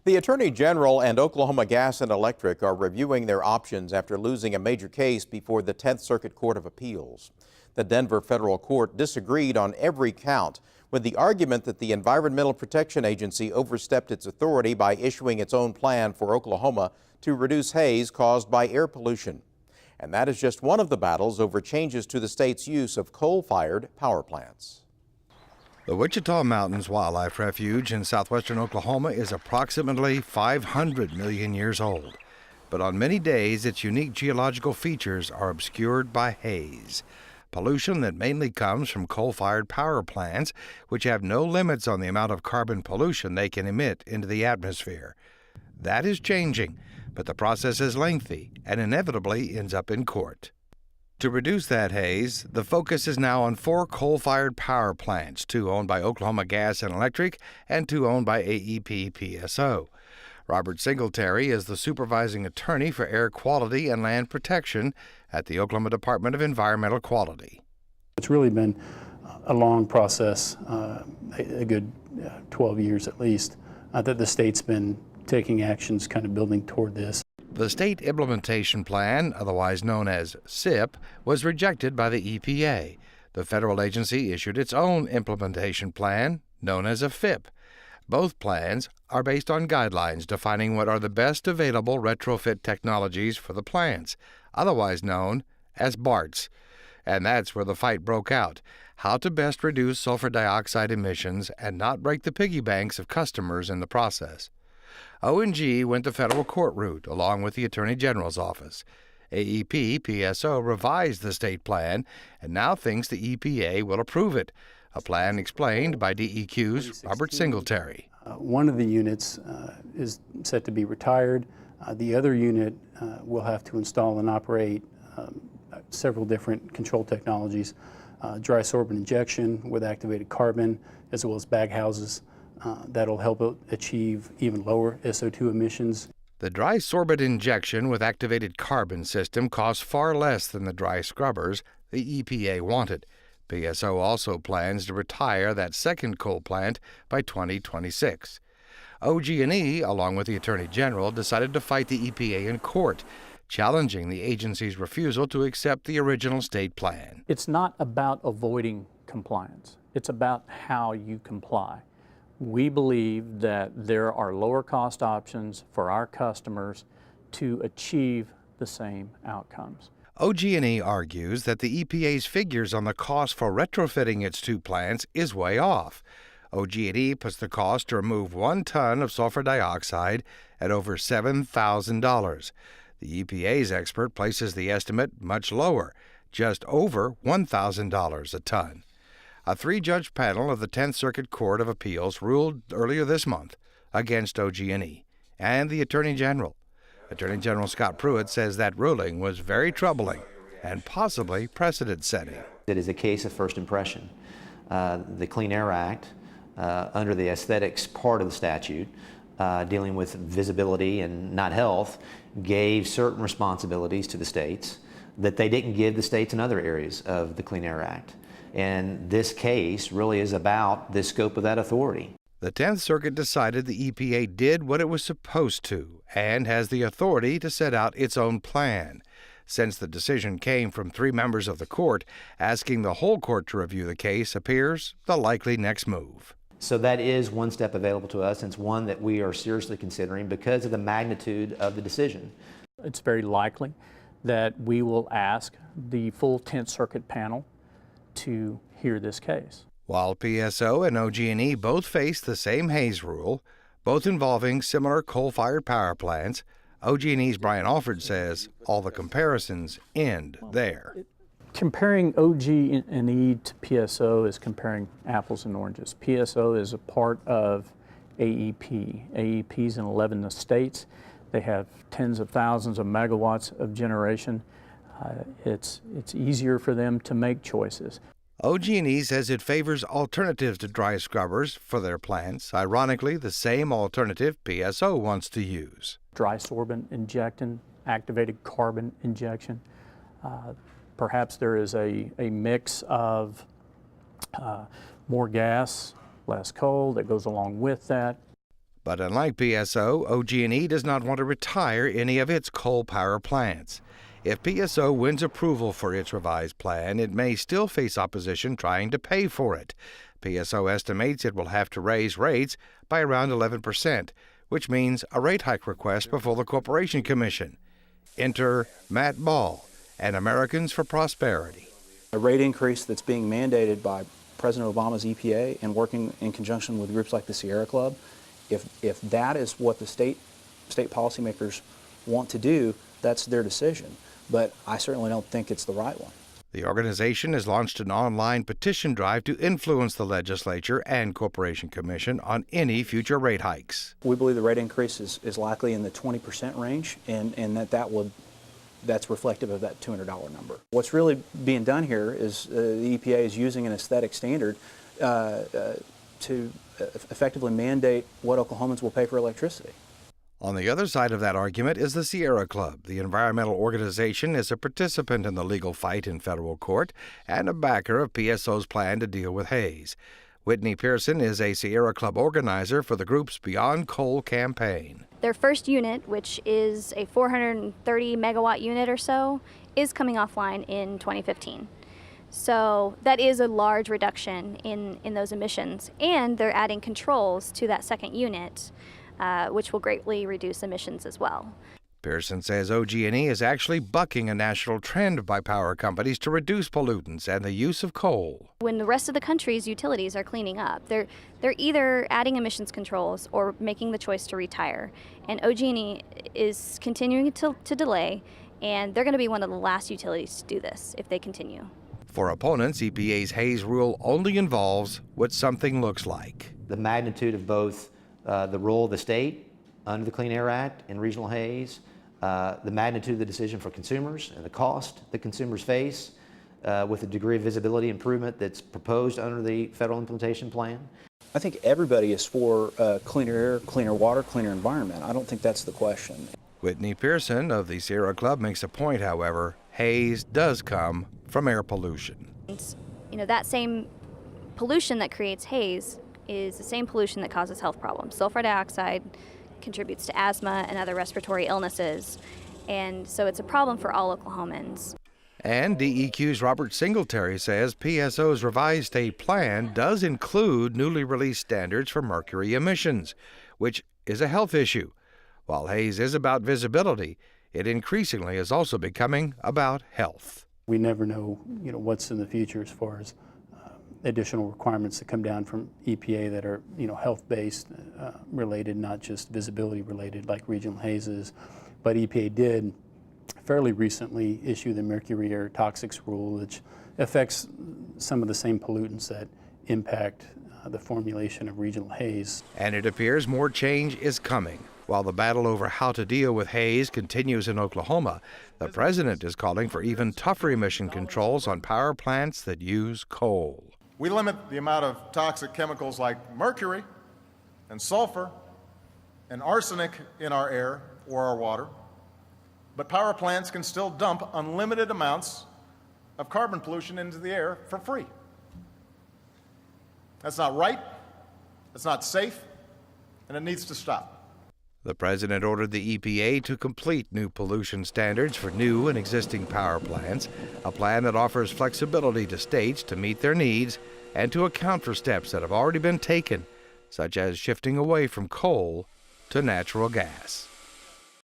The Attorney General and Oklahoma Gas and Electric are reviewing their options after losing a major case before the 10th Circuit Court of Appeals. The Denver federal court disagreed on every count with the argument that the Environmental Protection Agency overstepped its authority by issuing its own plan for Oklahoma to reduce haze caused by air pollution. And that is just one of the battles over changes to the state's use of coal-fired power plants. The Wichita Mountains Wildlife Refuge in southwestern Oklahoma is approximately 500 million years old. But on many days, its unique geological features are obscured by haze, pollution that mainly comes from coal-fired power plants, which have no limits on the amount of carbon pollution they can emit into the atmosphere. That is changing, but the process is lengthy and inevitably ends up in court. To reduce that haze, the focus is now on 4 coal-fired power plants, 2 owned by Oklahoma Gas and Electric and 2 owned by AEP-PSO. Robert Singletary is the supervising attorney for air quality and land protection at the Oklahoma Department of Environmental Quality. It's really been a long process, a good 12 years at least, that the state's been taking actions kind of building toward this. The State Implementation Plan, otherwise known as SIP, was rejected by the EPA. The federal agency issued its own implementation plan, known as a FIP. Both plans are based on guidelines defining what are the best available retrofit technologies for the plants, otherwise known as BARTs. And that's where the fight broke out: how to best reduce sulfur dioxide emissions and not break the piggy banks of customers in the process. OG&E went the federal court route along with the Attorney General's office. AEP-PSO revised the state plan and now thinks the EPA will approve it, a plan explained by DEQ's Robert Singletary. One of the units is set to be retired. The other unit will have to install and operate several different control technologies, dry sorbent injection with activated carbon, as well as bag houses. That'll help achieve even lower SO2 emissions. The dry sorbent injection with activated carbon system costs far less than the dry scrubbers the EPA wanted. PSO also plans to retire that second coal plant by 2026. OG&E, along with the Attorney General, decided to fight the EPA in court, challenging the agency's refusal to accept the original state plan. It's not about avoiding compliance. It's about how you comply. We believe that there are lower cost options for our customers to achieve the same outcomes. OG&E argues that the EPA's figures on the cost for retrofitting its 2 plants is way off. OG&E puts the cost to remove 1 ton of sulfur dioxide at over $7,000. The EPA's expert places the estimate much lower, just over $1,000 a ton. A 3-judge panel of the 10th Circuit Court of Appeals ruled earlier this month against OG&E and the Attorney General. Attorney General Scott Pruitt says that ruling was very troubling and possibly precedent-setting. It is a case of first impression. The Clean Air Act, under the aesthetics part of the statute, dealing with visibility and not health, gave certain responsibilities to the states that they didn't give the states in other areas of the Clean Air Act. And this case really is about the scope of that authority. The 10th Circuit decided the EPA did what it was supposed to and has the authority to set out its own plan. Since the decision came from 3 members of the court, asking the whole court to review the case appears the likely next move. So that is one step available to us, and it's one that we are seriously considering because of the magnitude of the decision. It's very likely that we will ask the full 10th Circuit panel to hear this case. While PSO and OG&E both face the same Haze Rule, both involving similar coal-fired power plants, OG&E's Brian Alford says all the comparisons end there. Comparing OG&E to PSO is comparing apples and oranges. PSO is a part of AEP. AEP is in 11 states. They have tens of thousands of megawatts of generation. It's easier for them to make choices. OG&E says it favors alternatives to dry scrubbers for their plants, ironically the same alternative PSO wants to use. Dry sorbent injection, activated carbon injection. Perhaps there is a mix of more gas, less coal that goes along with that. But unlike PSO, OG&E does not want to retire any of its coal power plants. If PSO wins approval for its revised plan, it may still face opposition trying to pay for it. PSO estimates it will have to raise rates by around 11%, which means a rate hike request before the Corporation Commission. Enter Matt Ball and Americans for Prosperity. A rate increase that's being mandated by President Obama's EPA and working in conjunction with groups like the Sierra Club, if that is what the state policymakers want to do, that's their decision. But I certainly don't think it's the right one. The organization has launched an online petition drive to influence the legislature and Corporation Commission on any future rate hikes. We believe the rate increase is likely in the 20% range, and that's reflective of that $200 number. What's really being done here is the EPA is using an aesthetic standard to effectively mandate what Oklahomans will pay for electricity. On the other side of that argument is the Sierra Club. The environmental organization is a participant in the legal fight in federal court and a backer of PSO's plan to deal with Haze. Whitney Pearson is a Sierra Club organizer for the group's Beyond Coal campaign. Their first unit, which is a 430 megawatt unit or so, is coming offline in 2015. So that is a large reduction in those emissions, and they're adding controls to that second unit, which will greatly reduce emissions as well. Pearson says OG&E is actually bucking a national trend by power companies to reduce pollutants and the use of coal. When the rest of the country's utilities are cleaning up, they're either adding emissions controls or making the choice to retire. And OG&E is continuing to delay, and they're going to be one of the last utilities to do this if they continue. For opponents, EPA's Haze Rule only involves what something looks like. The magnitude of both the role of the state under the Clean Air Act and regional haze, the magnitude of the decision for consumers and the cost that consumers face with the degree of visibility improvement that's proposed under the federal implementation plan. I think everybody is for cleaner air, cleaner water, cleaner environment. I don't think that's the question. Whitney Pearson of the Sierra Club makes a point, however. Haze does come from air pollution. That same pollution that creates haze is the same pollution that causes health problems. Sulfur dioxide contributes to asthma and other respiratory illnesses, and so it's a problem for all Oklahomans. And DEQ's Robert Singletary says PSO's revised state plan does include newly released standards for mercury emissions, which is a health issue. While haze is about visibility, it increasingly is also becoming about health. We never know, what's in the future as far as additional requirements that come down from EPA that are, health-based related, not just visibility related like regional hazes. But EPA did fairly recently issue the mercury air toxics rule, which affects some of the same pollutants that impact the formulation of regional haze. And it appears more change is coming. While the battle over how to deal with haze continues in Oklahoma, the president is calling for even tougher emission controls on power plants that use coal. We limit the amount of toxic chemicals like mercury and sulfur and arsenic in our air or our water, but power plants can still dump unlimited amounts of carbon pollution into the air for free. That's not right, that's not safe, and it needs to stop. The president ordered the EPA to complete new pollution standards for new and existing power plants, a plan that offers flexibility to states to meet their needs and to account for steps that have already been taken, such as shifting away from coal to natural gas.